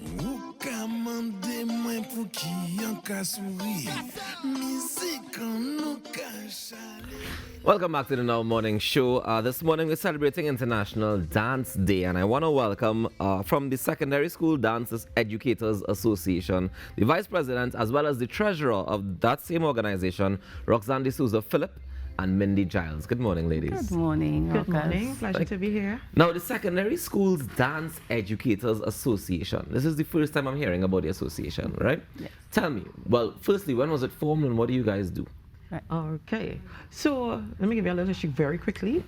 Ou ka mande mwen pou ki yon ka souri. Musique an nou ka chale. Welcome back to the Now Morning Show. This morning we're celebrating International Dance Day, and I want to welcome from the Secondary School Dancers Educators Association, the Vice President as well as the Treasurer of that same organization, Roxanna Souza-Phillip and Mindy Giles. Good morning, ladies. Good morning. Good morning. Pleasure to be here. Now, the Secondary Schools Dance Educators Association. This is the first time I'm hearing about the association, right? Yes. Tell me, well, firstly, when was it formed and what do you guys do? Okay. So let me give you a little history very quickly.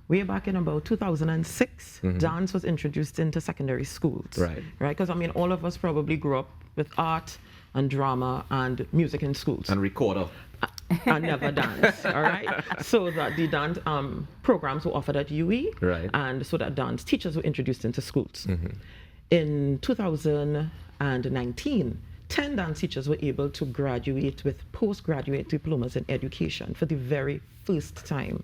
Way back in about 2006, dance was introduced into secondary schools. Right. Right? Because, I mean, all of us probably grew up with art and drama and music in schools. And recorder. And never danced, all right? So that the dance programs were offered at UE, Right. and so that dance teachers were introduced into schools. In 2019, 10 dance teachers were able to graduate with postgraduate diplomas in education for the very first time.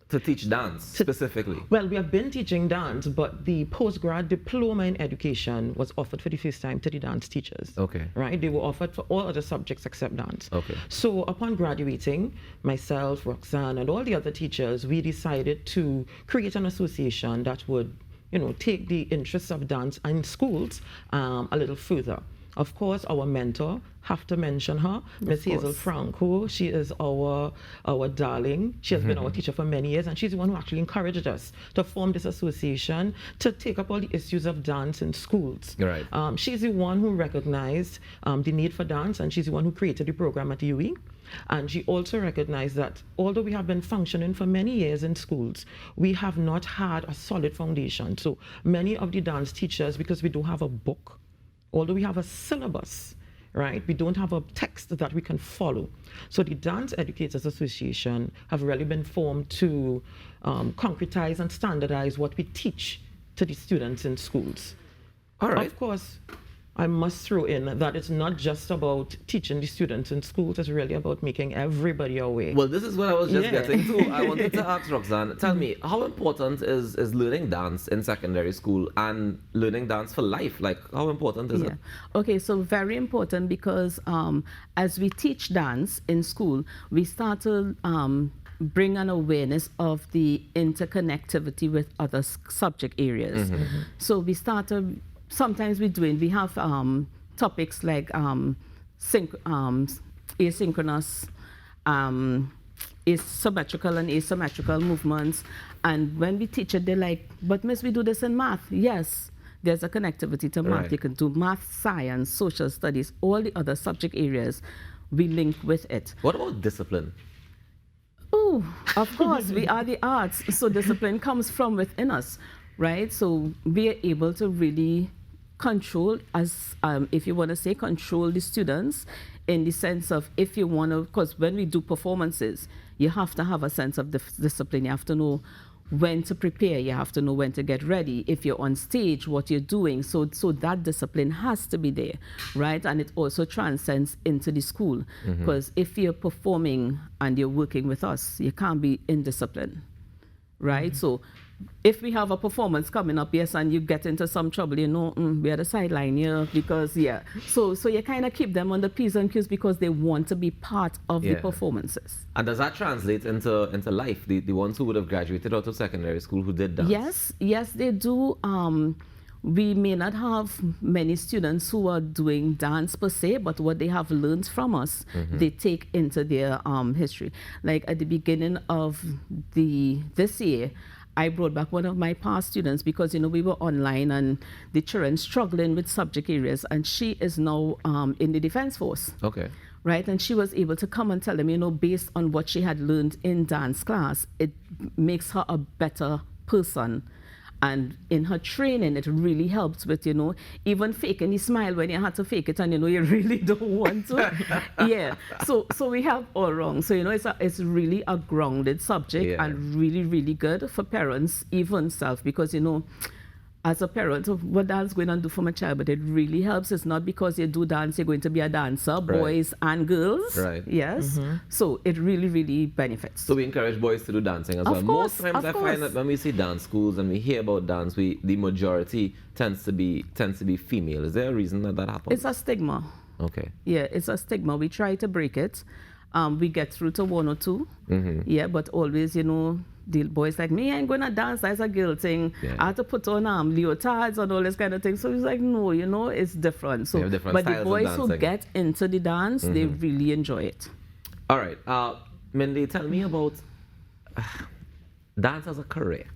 To teach dance, specifically. Well, we have been teaching dance, but the postgrad diploma in education was offered for the first time to the dance teachers. Okay. Right? They were offered for all other subjects except dance. Okay. So upon graduating, myself, Roxanna, and all the other teachers, we decided to create an association that would, take the interests of dance in schools a little further. Of course, our mentor, have to mention her, Miss Hazel Franco. She is our darling. She has been our teacher for many years, and she's the one who actually encouraged us to form this association to take up all the issues of dance in schools. Right. She's the one who recognized the need for dance, and she's the one who created the program at UE. And she also recognized that although we have been functioning for many years in schools, we have not had a solid foundation. So many of the dance teachers, because we don't have a book, although we have a syllabus, right, we don't have a text that we can follow. So the Dance Educators Association have really been formed to concretize and standardize what we teach to the students in schools. All right. Of course, I must throw in that it's not just about teaching the students in schools, it's really about making everybody aware. Well, this is what I was just Yeah. getting to. I wanted to ask Roxanne, tell me, how important is learning dance in secondary school and learning dance for life? Like, how important is it? Okay, so very important because as we teach dance in school, we start to bring an awareness of the interconnectivity with other subject areas. So we start to, sometimes we have topics like asynchronous, symmetrical and asymmetrical movements. And when we teach it, they're like, but miss, we do this in math. Yes, there's a connectivity to math. Right. You can do math, science, social studies, all the other subject areas, we link with it. What about discipline? Oh, of course, we are the arts, so discipline comes from within us, right? So we are able to really control, as if you want to say, control the students in the sense of if you want to, because when we do performances, you have to have a sense of discipline. You have to know when to prepare. You have to know when to get ready. If you're on stage, what you're doing. So that discipline has to be there, right? And it also transcends into the school. Because if you're performing and you're working with us, you can't be indisciplined, right? So if we have a performance coming up, yes, and you get into some trouble, we're the sideline here because, So you kind of keep them on the P's and Q's because they want to be part of the performances. And does that translate into life? The ones who would have graduated out of secondary school who did dance? Yes, they do. We may not have many students who are doing dance per se, but what they have learned from us, they take into their history. Like at the beginning of this year, I brought back one of my past students because, we were online and the children struggling with subject areas, and she is now in the Defense Force. Okay. Right, and she was able to come and tell them, based on what she had learned in dance class, it makes her a better person. And in her training, it really helps with, even faking the smile when you had to fake it and, you really don't want to. So we have all wrong. So, it's really a grounded subject and really, really good for parents, even self, because, as a parent of what dance going to do for my child, but it really helps. It's not because you do dance, you're going to be a dancer, boys and girls. Right. Yes. So it really, really benefits. So we encourage boys to do dancing as well. Most times I find that when we see dance schools and we hear about dance, the majority tends to be female. Is there a reason that happens? It's a stigma. Okay. Yeah, it's a stigma. We try to break it. We get through to 1 or 2. Yeah, but always, the boys like, me ain't gonna dance, that's a girl thing. Yeah. I have to put on leotards and all this kind of thing. So he's like, no, it's different. So, but the boys who get into the dance, they really enjoy it. All right, Mindy, tell me about dance as a career.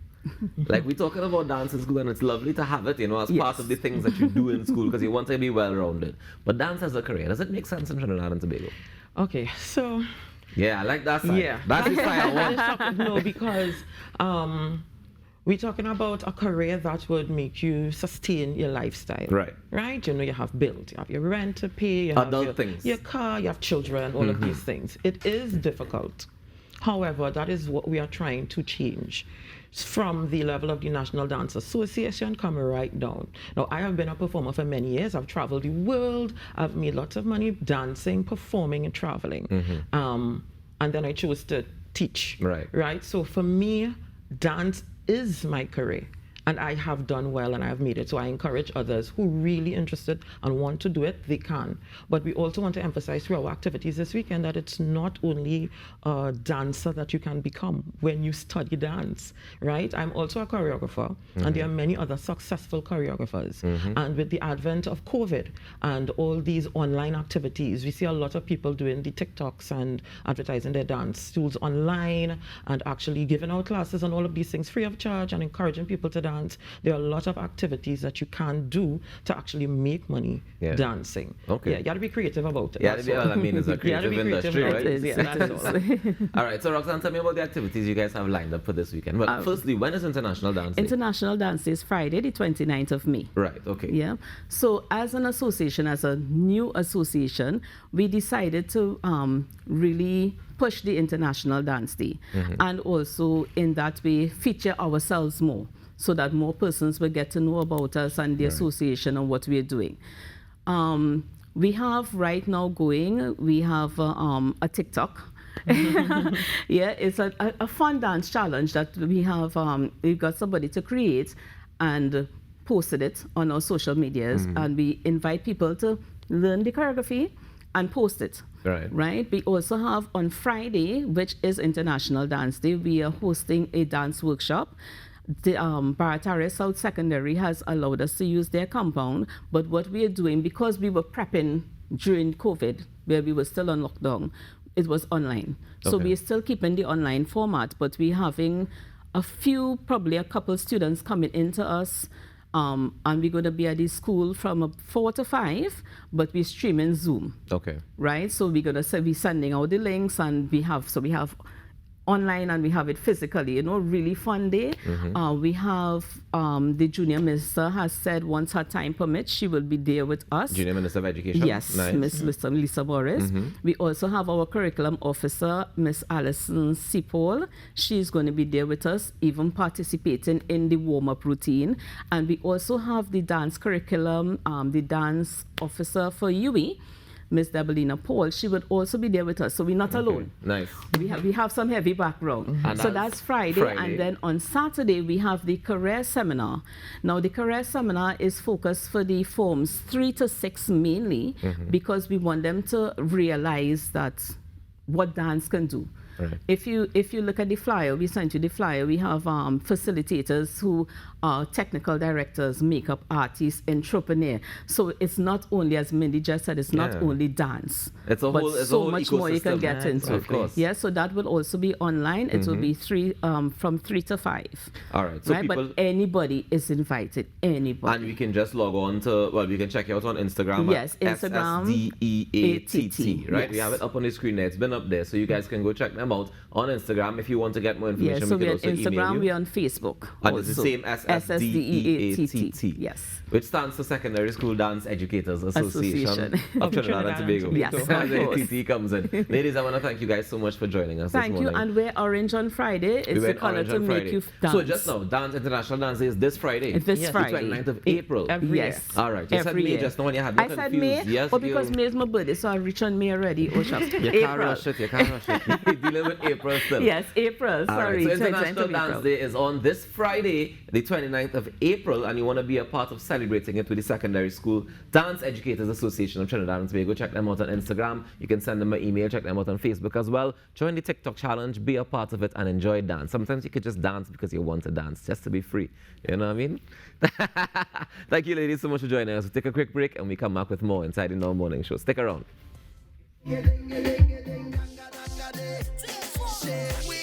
Like, we're talking about dance in school, and it's lovely to have it, as part of the things that you do in school, because you want to be well-rounded. But dance as a career, does it make sense in Trinidad and Tobago? Okay, so... Yeah, I like that side. Yeah. That's the side I want. No, because we're talking about a career that would make you sustain your lifestyle. Right. Right? You have bills, you have your rent to pay, you have your car, you have children, all of these things. It is difficult. However, that is what we are trying to change. From the level of the National Dance Association coming right down. Now, I have been a performer for many years. I've traveled the world. I've made lots of money dancing, performing, and traveling. And then I chose to teach. Right? So for me, dance is my career. And I have done well, and I have made it. So I encourage others who are really interested and want to do it, they can. But we also want to emphasize through our activities this weekend that it's not only a dancer that you can become when you study dance, right? I'm also a choreographer, and there are many other successful choreographers. And with the advent of COVID and all these online activities, we see a lot of people doing the TikToks and advertising their dance tools online and actually giving out classes and all of these things free of charge and encouraging people to dance. There are a lot of activities that you can do to actually make money dancing. Okay. Yeah, you got to be creative about it. Yeah, it's a creative industry, right? All right, so Roxanna, tell me about the activities you guys have lined up for this weekend. Well, firstly, when is International Dance Day? International Dance Day is Friday, the 29th of May. Right, okay. Yeah. So as an association, as a new association, we decided to really push the International Dance Day. And also, in that way, feature ourselves more, so that more persons will get to know about us and the association and what we're doing. We have right now we have a TikTok. Yeah, it's a fun dance challenge that we have. We've got somebody to create and posted it on our social medias, and we invite people to learn the choreography and post it. Right. We also have on Friday, which is International Dance Day, we are hosting a dance workshop. The Barataria South Secondary has allowed us to use their compound, but what we are doing, because we were prepping during COVID, where we were still on lockdown, it was online. So we are still keeping the online format, but we're having probably a couple students coming into us, and we're going to be at the school from 4 to 5, but we're streaming Zoom. Okay. Right? So we're going to be sending out the links, and we have online and we have it physically, really fun day. We have the junior minister has said once her time permits, she will be there with us. Junior Minister of Education? Yes, Miss Lisa Morris. We also have our curriculum officer, Miss Alison Seapole. She's going to be there with us, even participating in the warm-up routine. And we also have the dance curriculum, the dance officer for UE, Miss Debelina Paul. She would also be there with us, so we're not alone. Nice. We have some heavy background. So that's Friday, and then on Saturday we have the career seminar. Now the career seminar is focused for the forms 3 to 6 mainly, because we want them to realize that what dance can do. If you look at the flyer, we sent you the flyer. We have facilitators who are technical directors, makeup artists, entrepreneur. So it's not only, as Mindy just said, it's not only dance. It's a whole, so much more you can get into. Of course. Yeah, so that will also be online. It will be from 3 to 5. All right. So but anybody is invited. Anybody. And we can just log on to, we can check you out on Instagram. Yes, Instagram. SSDEATT, right? Yes. We have it up on the screen there. It's been up there, so you guys can go check them them out on Instagram. If you want to get more information, Yes, so we we're can on also email Instagram, you. we're on Facebook. And it's the also. same SSDEATT. Yes. Which stands for Secondary School Dance Educators Association of Trinidad and Tobago. Yes, of That's where course. TT comes in. Ladies, I want to thank you guys so much for joining us Thank this you, morning. and we're orange on Friday. It's the went color orange to on make Friday. you dance. So just now, International Dance Day is this Friday. This Yes. Friday. The 29th of April. Every Yes. All right. You said Every May year. just now when you had me I said confused. May, Yes, because May is my birthday, so I reach on May already. Oh, shucks. you can't rush it. You can't rush it. You're dealing with April still. Yes, April. All right, Sorry. so 29th International of Dance April. Day is on this Friday, the 29th of April, and you want to be a part of celebrating it with the Secondary School Dance Educators Association of Trinidad and Tobago. Check them out on Instagram. You can send them an email. Check them out on Facebook as well. Join the TikTok challenge, be a part of it, and enjoy dance. Sometimes you could just dance because you want to dance, just to be free. You know what I mean? Thank you, ladies, so much for joining us. We'll take a quick break, and we come back with more inside the Now Morning Show. Stick around. Say we